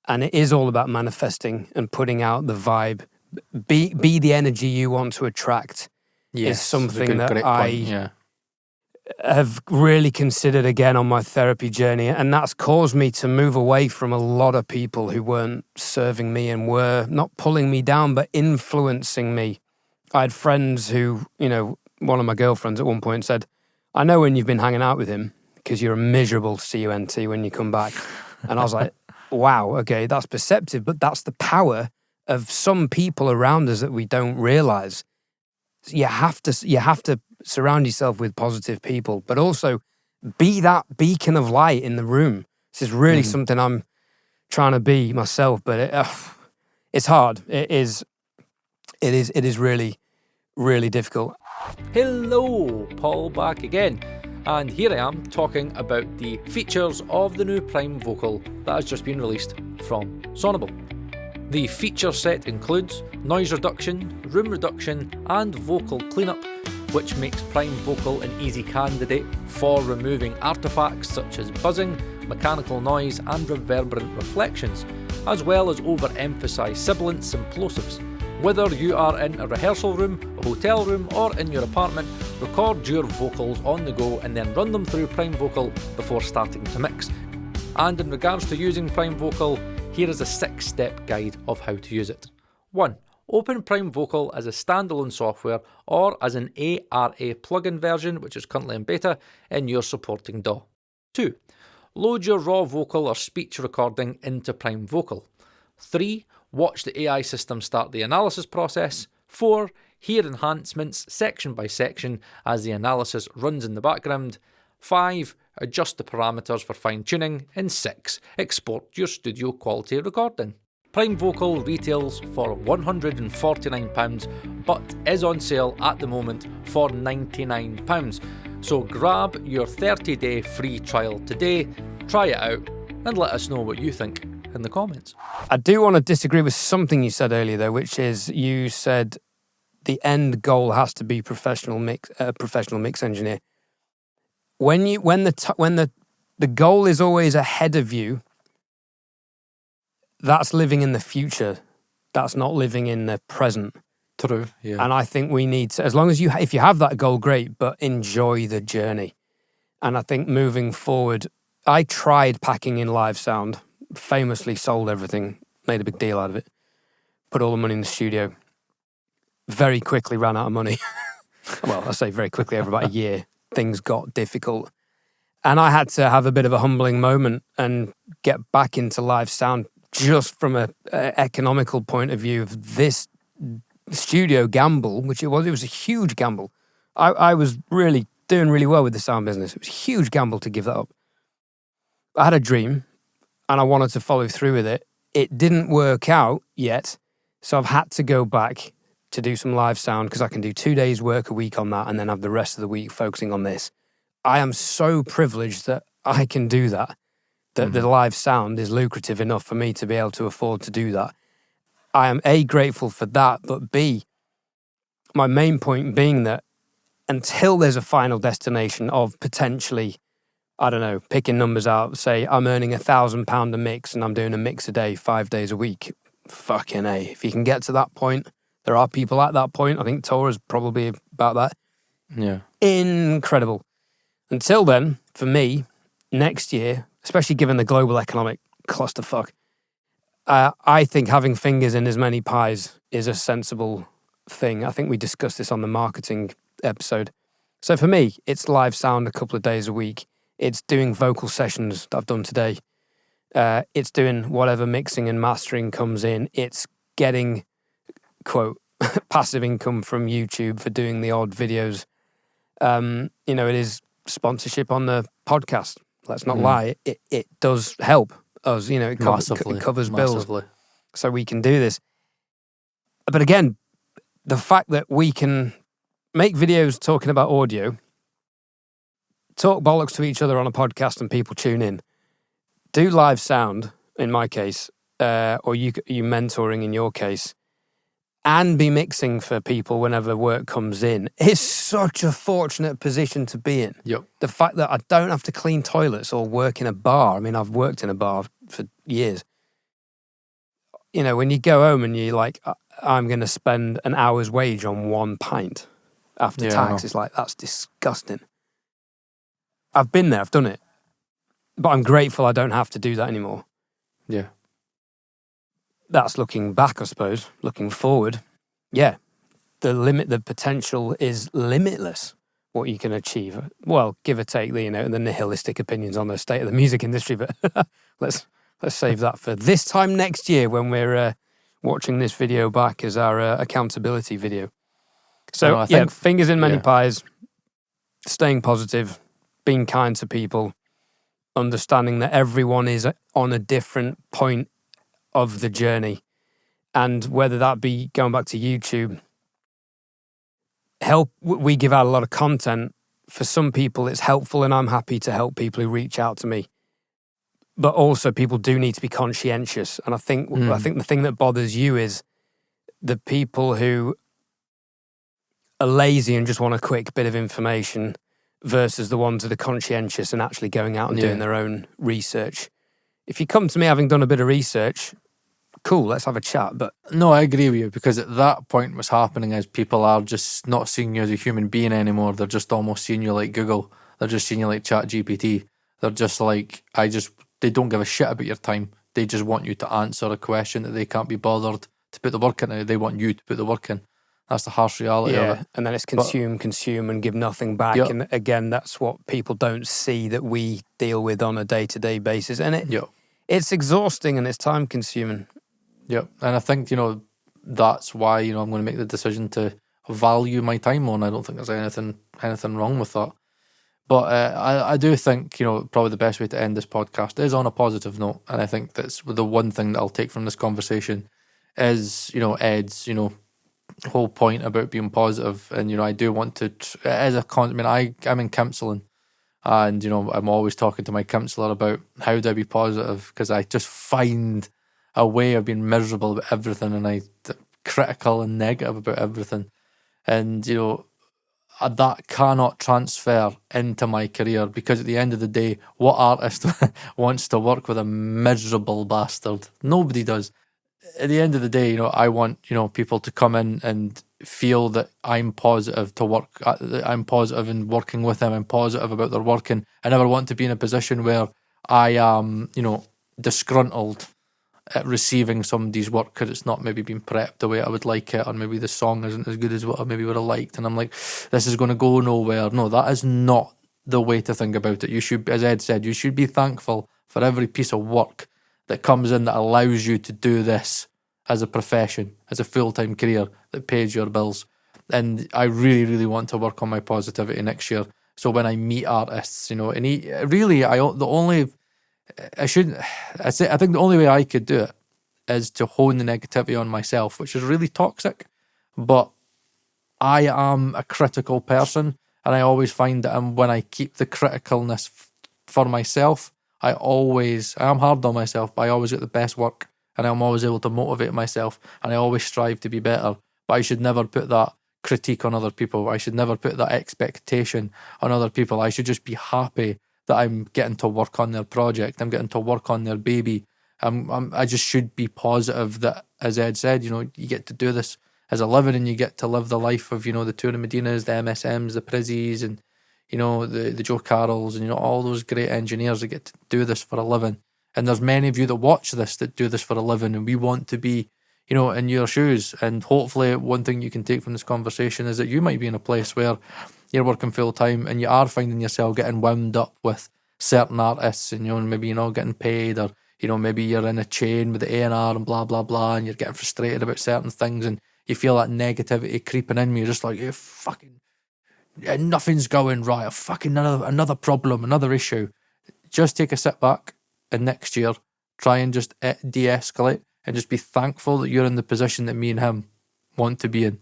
And it is all about manifesting and putting out the vibe. Be the energy you want to attract. Is something that I have really considered again on my therapy journey. And that's caused me to move away from a lot of people who weren't serving me and were not pulling me down, but influencing me. I had friends who, you know, one of my girlfriends at one point said, I know when you've been hanging out with him because you're a miserable cunt when you come back. And I was like, wow, okay, that's perceptive, but that's the power of some people around us that we don't realize. You have to surround yourself with positive people, but also be that beacon of light in the room. This is really something I'm trying to be myself, but it's hard. It is really, really difficult. Hello, Paul back again. And here I am talking about the features of the new Prime Vocal that has just been released from Sonable. The feature set includes noise reduction, room reduction, and vocal cleanup, which makes Prime Vocal an easy candidate for removing artifacts such as buzzing, mechanical noise, and reverberant reflections, as well as overemphasise sibilants and plosives. Whether you are in a rehearsal room, a hotel room, or in your apartment, record your vocals on the go and then run them through Prime Vocal before starting to mix. And in regards to using Prime Vocal, here is a 6-step guide of how to use it. 1. open Prime Vocal as a standalone software or as an ARA plugin version, which is currently in beta, in your supporting DAW. 2. Load your raw vocal or speech recording into Prime Vocal. 3. Watch the AI system start the analysis process. 4. Hear enhancements section by section as the analysis runs in the background. 5. Adjust the parameters for fine-tuning. And 6. Export your studio quality recording. Prime Vocal retails for £149, but is on sale at the moment for £99. So grab your 30-day free trial today, try it out, and let us know what you think in the comments. I do want to disagree with something you said earlier, though, which is you said the end goal has to be professional mix engineer. When the goal is always ahead of you, that's living in the future. That's not living in the present. True, yeah. And I think we need to, as long as if you have that goal, great, but enjoy the journey. And I think moving forward, I tried packing in live sound, famously sold everything, made a big deal out of it, put all the money in the studio, very quickly ran out of money. Well, I say very quickly, over about a year, things got difficult. And I had to have a bit of a humbling moment and get back into live sound just from an economical point of view of this studio gamble, which it was a huge gamble. I was really doing really well with the sound business. It was a huge gamble to give that up. I had a dream and I wanted to follow through with it. It didn't work out yet, so I've had to go back to do some live sound because I can do 2 days work a week on that and then have the rest of the week focusing on this. I am so privileged that I can do that, that the live sound is lucrative enough for me to be able to afford to do that. I am A, grateful for that, but B, my main point being that until there's a final destination of potentially, I don't know, picking numbers out, say I'm earning £1,000 a mix and I'm doing a mix a day, 5 days a week, fucking A. If you can get to that point, there are people at that point. I think Tora's probably about that. Yeah. Incredible. Until then, for me, next year, especially given the global economic clusterfuck, I think having fingers in as many pies is a sensible thing. I think we discussed this on the marketing episode. So for me, it's live sound a couple of days a week. It's doing vocal sessions that I've done today. It's doing whatever mixing and mastering comes in. It's getting, quote, passive income from YouTube for doing the odd videos. It is sponsorship on the podcast. Let's not lie. It does help us, it covers bills. So we can do this. But again, the fact that we can make videos talking about audio, talk bollocks to each other on a podcast and people tune in, do live sound, in my case, or you mentoring in your case, and be mixing for people whenever work comes in, is such a fortunate position to be in. Yep. The fact that I don't have to clean toilets or work in a bar. I mean, I've worked in a bar for years. When you go home and you're like, I'm going to spend an hour's wage on one pint after tax, it's like, that's disgusting. I've been there, I've done it. But I'm grateful I don't have to do that anymore. Yeah. That's looking back, I suppose. Looking forward, yeah, the potential is limitless. What you can achieve, well, give or take the nihilistic opinions on the state of the music industry, but let's save that for this time next year when we're watching this video back as our accountability video. So fingers in many pies, staying positive, being kind to people, understanding that everyone is on a different point of the journey, and whether that be going back to YouTube, we give out a lot of content. For some people it's helpful and I'm happy to help people who reach out to me, but also people do need to be conscientious. And I think the thing that bothers you is the people who are lazy and just want a quick bit of information versus the ones that are conscientious and actually going out and doing their own research. If you come to me having done a bit of research, cool, let's have a chat. But no, I agree with you, because at that point what's happening is people are just not seeing you as a human being anymore. They're just almost seeing you like Google. They're just seeing you like ChatGPT. They're just like, they don't give a shit about your time. They just want you to answer a question that they can't be bothered to put the work in. They want you to put the work in. That's the harsh reality of it. And then it's consume, and give nothing back. Yep. And again, that's what people don't see that we deal with on a day-to-day basis. And it's exhausting and it's time-consuming. Yep. And I think, that's why, I'm going to make the decision to value my time on. I don't think there's anything wrong with that. But I do think, probably the best way to end this podcast is on a positive note. And I think that's the one thing that I'll take from this conversation is, Ed's, whole point about being positive. And, I do want to, I'm in counselling. And, I'm always talking to my counsellor about how do I be positive, because I just find a way of being miserable about everything, and critical and negative about everything. And, that cannot transfer into my career, because at the end of the day, what artist wants to work with a miserable bastard? Nobody does. At the end of the day, I want, people to come in and feel that I'm positive to work. I'm positive in working with them. I'm positive about their work, and I never want to be in a position where I am, disgruntled at receiving somebody's work because it's not maybe been prepped the way I would like it, or maybe the song isn't as good as what I maybe would have liked, and I'm like, this is going to go nowhere. No, that is not the way to think about it. You should, as Ed said, you should be thankful for every piece of work that comes in that allows you to do this as a profession, as a full-time career that pays your bills. And I really, really want to work on my positivity next year. So when I meet artists, and I think the only way I could do it is to hone the negativity on myself, which is really toxic. But I am a critical person, and I always find that when I keep the criticalness for myself, I am hard on myself, but I always get the best work, and I'm always able to motivate myself, and I always strive to be better. But I should never put that critique on other people. I should never put that expectation on other people. I should just be happy that I'm getting to work on their project. I'm getting to work on their baby. I just should be positive that, as Ed said, you get to do this as a living, and you get to live the life of, the Tour of Medinas, the MSMs, the Prizzies, and, the Joe Carrolls, and, all those great engineers that get to do this for a living. And there's many of you that watch this that do this for a living, and we want to be, in your shoes. And hopefully one thing you can take from this conversation is that you might be in a place where you're working full time and you are finding yourself getting wound up with certain artists, and maybe you're not getting paid, or maybe you're in a chain with the A&R and blah blah blah, and you're getting frustrated about certain things, and you feel that negativity creeping in me. You're just like, nothing's going right, fucking another problem, another issue. Just take a step back, and next year try and just de-escalate and just be thankful that you're in the position that me and him want to be in.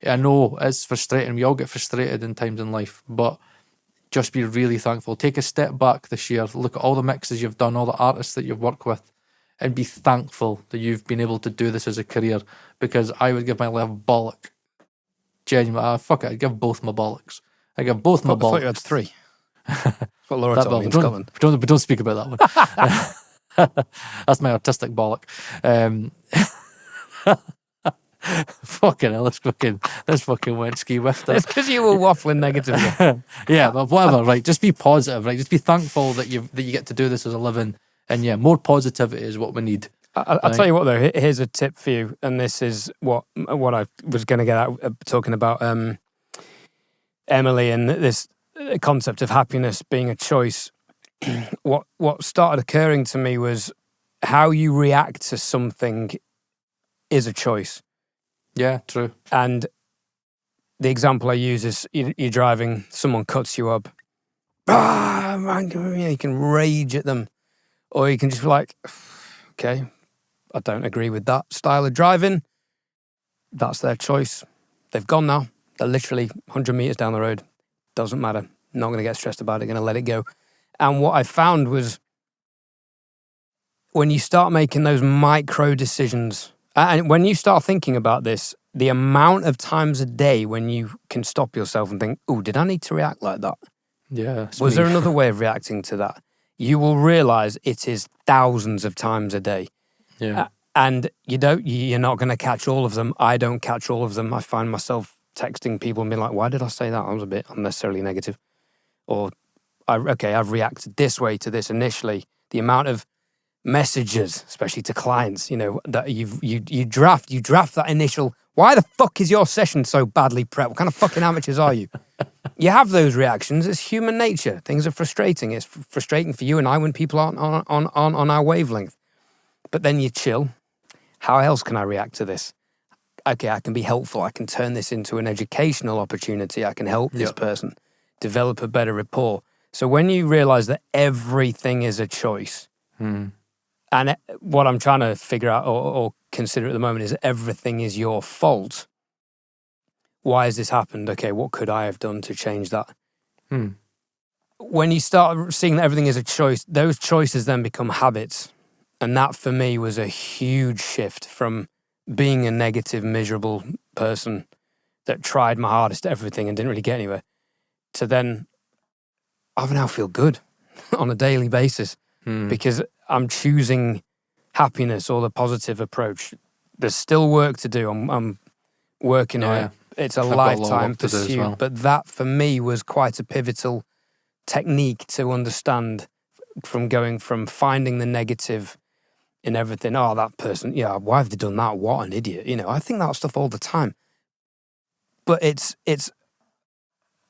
I know it's frustrating. We all get frustrated in times in life, but just be really thankful. Take a step back this year. Look at all the mixes you've done, all the artists that you've worked with, and be thankful that you've been able to do this as a career, because I would give my left bollock. Genuinely, fuck it, I'd give both my bollocks. I give both my bollocks. I thought you had three. That's what Laura told me in Scotland. Don't speak about that one. That's my artistic bollock. Fucking hell, this fucking went ski whiffed it. It's because you were waffling negatively. Yeah, but whatever, right? Just be positive, right? Just be thankful that you get to do this as a living. And yeah, more positivity is what we need. I'll tell you what though, here's a tip for you, and this is what I was going to get at talking about Emily and this concept of happiness being a choice. What started occurring to me was how you react to something is a choice. Yeah, true. And the example I use is you're driving, someone cuts you up. You can rage at them, or you can just be like, okay, I don't agree with that style of driving. That's their choice. They've gone now. They're literally 100 meters down the road. Doesn't matter. Not going to get stressed about it. Going to let it go. And what I found was when you start making those micro decisions, and when you start thinking about this, the amount of times a day when you can stop yourself and think, oh, did I need to react like that? Yeah. Was there another way of reacting to that? You will realize it is thousands of times a day. Yeah. And you're not going to catch all of them. I don't catch all of them. I find myself texting people and being like, why did I say that? I was a bit unnecessarily negative. Or, I've reacted this way to this initially. The amount of messages, especially to clients, that you draft that initial, why the fuck is your session so badly prepped? What kind of fucking amateurs are you? You have those reactions. It's human nature. Things are frustrating. It's frustrating for you and I when people aren't on our wavelength. But then you chill. How else can I react to this? Okay, I can be helpful. I can turn this into an educational opportunity. I can help this person develop a better rapport. So when you realize that everything is a choice, and what I'm trying to figure out or consider at the moment is everything is your fault. Why has this happened? Okay, what could I have done to change that? When you start seeing that everything is a choice, those choices then become habits. And that for me was a huge shift from being a negative, miserable person that tried my hardest at everything and didn't really get anywhere, to then I now feel good on a daily basis because I'm choosing happiness or the positive approach. There's still work to do. I'm working on it. It's a lifetime pursuit. But that for me was quite a pivotal technique to understand, from going from finding the negative in everything. Oh, that person, why have they done that? What an idiot. I think that stuff all the time. But it's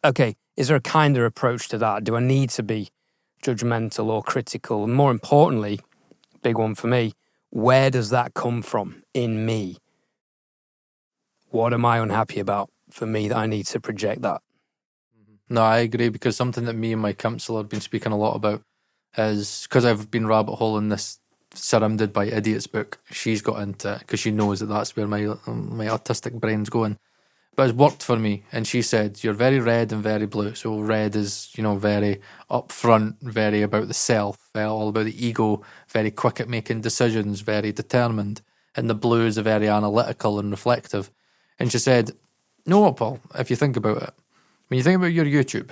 okay, is there a kinder approach to that? Do I need to be judgmental or critical? And more importantly, big one for me, where does that come from in me? What am I unhappy about for me that I need to project that? No, I agree, because something that me and my counsellor have been speaking a lot about is, because I've been rabbit holing this Surrounded by Idiots book, she's got into it because she knows that that's where my autistic brain's going. But it's worked for me, and she said, you're very red and very blue. So red is, very upfront, very about the self, all about the ego, very quick at making decisions, very determined. And the blue is a very analytical and reflective. And she said, know what, Paul, if you think about it, when you think about your YouTube,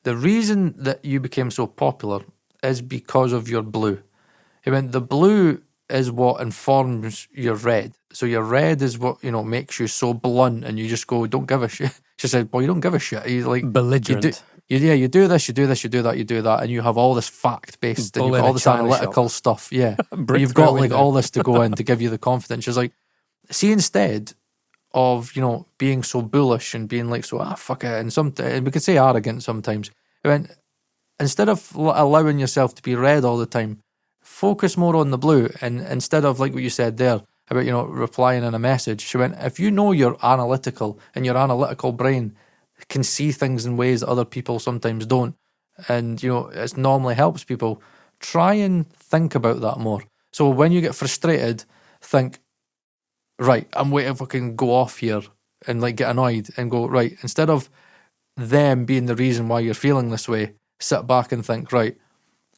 the reason that you became so popular is because of your blue. He went, the blue is what informs your red. So your red is what, makes you so blunt, and you just go, don't give a shit. She said, well, you don't give a shit. You belligerent. You do this, you do this, you do that, you do that, and you have all this fact-based, and you've got all this analytical stuff. Yeah. You've got all this to go in to give you the confidence. She's like, see, instead of, being so bullish and being like, so, fuck it, and we could say arrogant sometimes. He went, instead of allowing yourself to be red all the time, focus more on the blue. And instead of, like what you said there about, replying in a message, she went, if you know you're analytical and your analytical brain can see things in ways that other people sometimes don't, and, it normally helps people, try and think about that more. So when you get frustrated, think, right, I'm waiting if I can go off here and get annoyed and go, right, instead of them being the reason why you're feeling this way, sit back and think, right,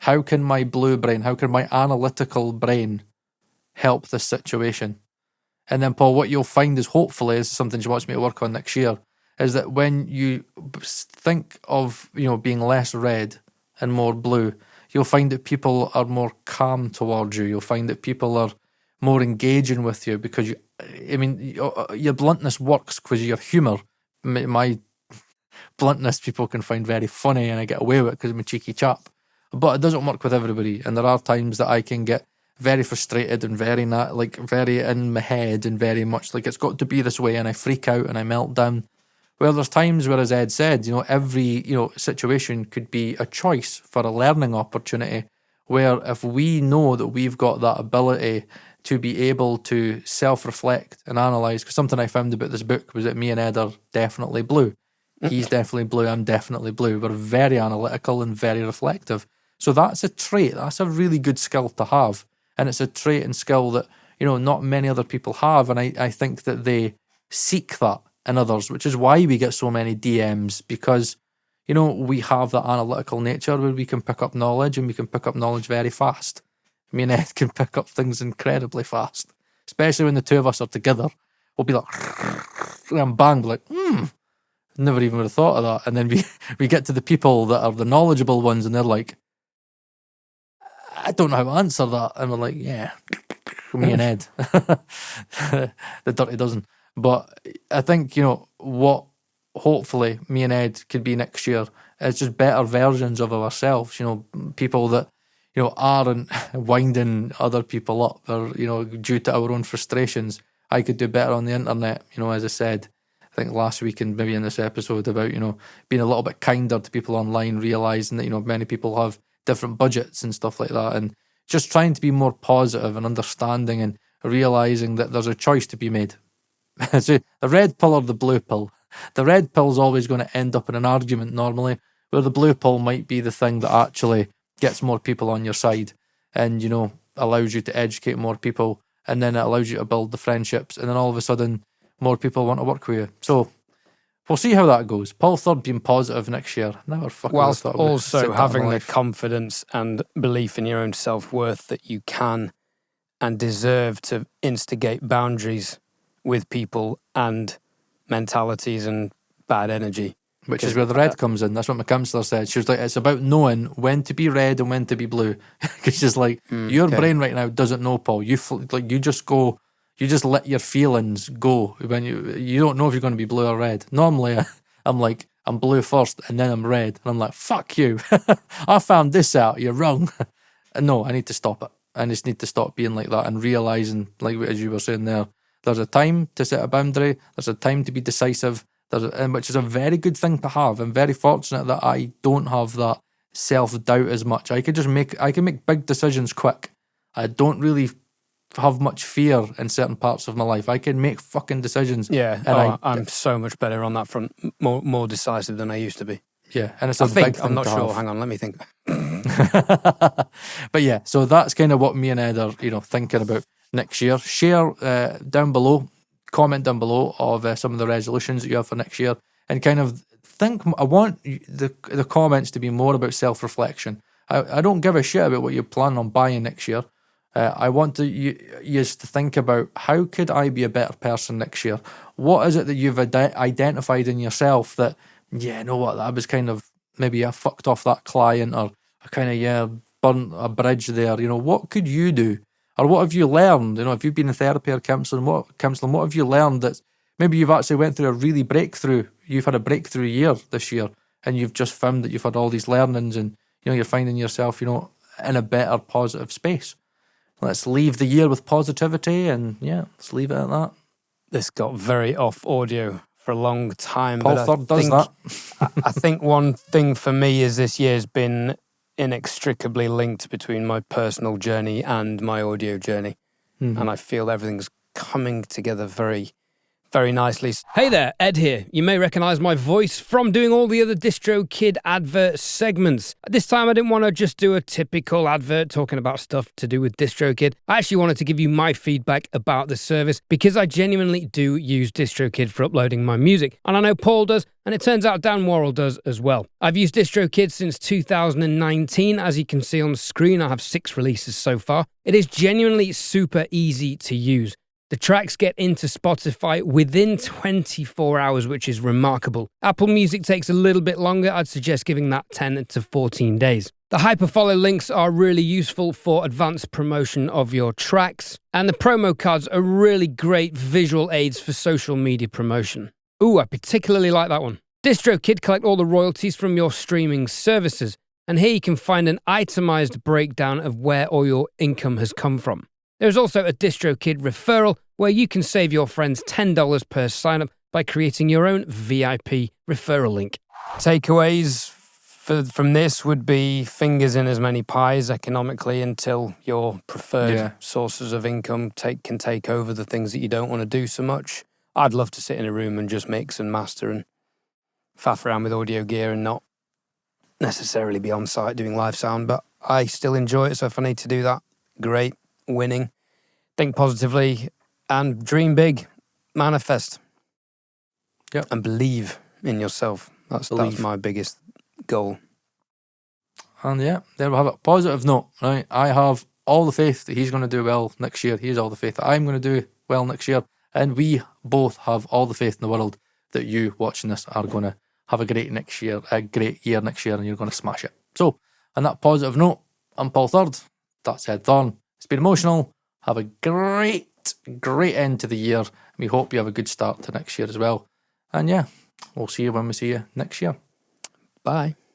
how can my blue brain, how can my analytical brain help this situation? And then, Paul, what you'll find is, hopefully, is something she wants me to work on next year, is that when you think of, being less red and more blue, you'll find that people are more calm towards you. You'll find that people are more engaging with you because your bluntness works because your humour. My bluntness people can find very funny, and I get away with it because I'm a cheeky chap. But it doesn't work with everybody, and there are times that I can get very frustrated and very very in my head and very much like it's got to be this way, and I freak out and I melt down. Well, there's times where, as Ed said, every situation could be a choice for a learning opportunity, where if we know that we've got that ability to be able to self-reflect and analyse, because something I found about this book was that me and Ed are definitely blue. He's definitely blue, I'm definitely blue. We're very analytical and very reflective. So that's a trait, that's a really good skill to have. And it's a trait and skill that, not many other people have. And I think that they seek that in others, which is why we get so many DMs, because, we have that analytical nature where we can pick up knowledge, and we can pick up knowledge very fast. Me and Ed can pick up things incredibly fast, especially when the two of us are together. We'll be like, and bang, be like, never even would have thought of that. And then we get to the people that are the knowledgeable ones, and they're like, I don't know how to answer that. And we're like, yeah, me and Ed, the dirty dozen. But I think, what hopefully me and Ed could be next year is just better versions of ourselves, people that, aren't winding other people up or, due to our own frustrations. I could do better on the internet, as I said, I think last week and maybe in this episode about, being a little bit kinder to people online, realising that, many people have different budgets and stuff like that, and just trying to be more positive and understanding and realising that there's a choice to be made. So the red pill or the blue pill. The red pill's always going to end up in an argument normally, where the blue pill might be the thing that actually gets more people on your side and, allows you to educate more people, and then it allows you to build the friendships, and then all of a sudden more people want to work with you. So we'll see how that goes. Paul Third being positive next year. Never fucking Whilst thought I would also sit down having in the life. confidence and belief in your own self-worth that you can and deserve to instigate boundaries with people and mentalities and bad energy. Which is where the red comes in. That's what my counsellor said. She was like, it's about knowing when to be red and when to be blue. Because she's like, your brain right now doesn't know, Paul. You just go, you just let your feelings go when you don't know if you're going to be blue or red. Normally, I'm like, I'm blue first and then I'm red. And I'm like, fuck you. I found this out. You're wrong. And no, I need to stop it. I just need to stop being like that and realising, like as you were saying there, there's a time to set a boundary. There's a time to be decisive. Which is a very good thing to have. I'm very fortunate that I don't have that self-doubt as much. I can make big decisions quick. I don't really have much fear in certain parts of my life. I can make fucking decisions. Yeah, and I'm so much better on that front, more decisive than I used to be. Yeah, and it's a big thing. I'm not to sure. have. Hang on, let me think. But yeah, so that's kind of what me and Ed are, thinking about next year. Share down below. Comment down below of some of the resolutions that you have for next year, and kind of think. I want the comments to be more about self-reflection. I don't give a shit about what you plan on buying next year. I want you to think about, how could I be a better person next year? What is it that you've identified in yourself that, yeah, you know what, that was kind of, maybe I fucked off that client, or I kind of burnt a bridge there. What could you do? Or what have you learned? If you've been in therapy or counselling, what have you learned that maybe you've actually went through you've had a breakthrough year this year, and you've just found that you've had all these learnings, and you're finding yourself, in a better positive space. Let's leave the year with positivity, and yeah, let's leave it at that. This got very off audio for a long time. Paul Third does that. I think one thing for me is this year's been inextricably linked between my personal journey and my audio journey. And I feel everything's coming together very, very nicely. Hey there, Ed here. You may recognise my voice from doing all the other DroKid advert segments. This time I didn't want to just do a typical advert talking about stuff to do with DroKid. I actually wanted to give you my feedback about the service, because I genuinely do use DroKid for uploading my music. And I know Paul does, and it turns out Dan Worrell does as well. I've used DroKid since 2019. As you can see on the screen, I have 6 releases so far. It is genuinely super easy to use. The tracks get into Spotify within 24 hours, which is remarkable. Apple Music takes a little bit longer. I'd suggest giving that 10 to 14 days. The hyperfollow links are really useful for advanced promotion of your tracks, and the promo cards are really great visual aids for social media promotion. Ooh, I particularly like that one. DroKid collect all the royalties from your streaming services, and here you can find an itemized breakdown of where all your income has come from. There's also a DroKid referral, where you can save your friends $10 per sign-up by creating your own VIP referral link. Takeaways from this would be fingers in as many pies economically until your preferred sources of income can take over the things that you don't want to do so much. I'd love to sit in a room and just mix and master and faff around with audio gear and not necessarily be on site doing live sound, but I still enjoy it, so if I need to do that, great. Winning. Think positively and dream big. Manifest. Yep. And believe in yourself. That's my biggest goal. And yeah, there we have it. Positive note, right? I have all the faith that he's going to do well next year. He has all the faith that I'm going to do well next year. And we both have all the faith in the world that you watching this are going to have a great year next year, and you're going to smash it. So, on that positive note, I'm Paul Third. That's Ed Thorne. It's been emotional. Have a great end to the year. We hope you have a good start to next year as well. And yeah, we'll see you when we see you next year. Bye.